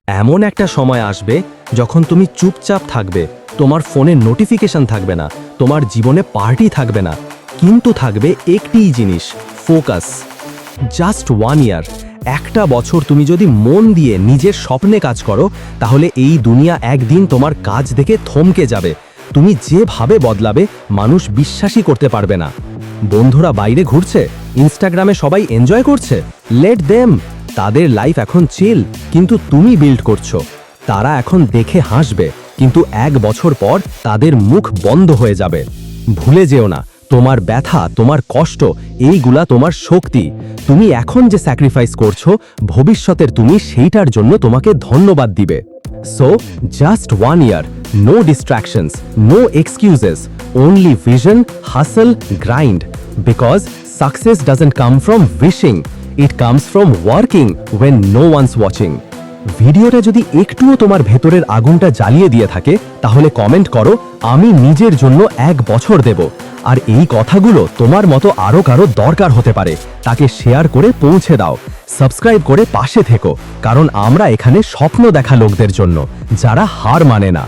এমন একটা সময় আসবে যখন তুমি চুপচাপ থাকবে, তোমার ফোনে নোটিফিকেশন থাকবে না, তোমার জীবনে পার্টি থাকবে না, কিন্তু থাকবে একটিই জিনিস, ফোকাস। জাস্ট 1 ইয়ার, একটা বছর তুমি যদি মন দিয়ে নিজের স্বপ্নে কাজ করো, তাহলে এই দুনিয়া একদিন তোমার কাজ দেখে থমকে যাবে। তুমি যেভাবে বদলাবে, মানুষ বিশ্বাসই করতে পারবে না। বন্ধুরা বাইরে ঘুরছে, ইনস্টাগ্রামে সবাই এনজয় করছে, লেট দেম। তাদের লাইফ এখন চিল, কিন্তু তুমি বিল্ড করছো। তারা এখন দেখে হাসবে, কিন্তু 1 বছর পর তাদের মুখ বন্ধ হয়ে যাবে। ভুলে যেও না, তোমার ব্যথা, তোমার কষ্ট, এইগুলা তোমার শক্তি। তুমি এখন যে স্যাক্রিফাইস করছো, ভবিষ্যতের তুমি সেইটার জন্য তোমাকে ধন্যবাদ দিবে। So just 1 year, no distractions, no excuses, only vision, hustle, grind. Because success doesn't come from wishing, it comes from working when no one's watching. ভিডিওটা যদি একটুও তোমার ভেতরের আগুনটা জ্বালিয়ে দিয়ে থাকে, তাহলে কমেন্ট করো, আমি নিজের জন্য 1 বছর দেব। আর এই কথাগুলো তোমার মতো আরও কারো দরকার হতে পারে, তাকে শেয়ার করে পৌঁছে দাও। সাবস্ক্রাইব করে পাশে থেকো, কারণ আমরা এখানে স্বপ্ন দেখা লোকদের জন্য, যারা হার মানে না।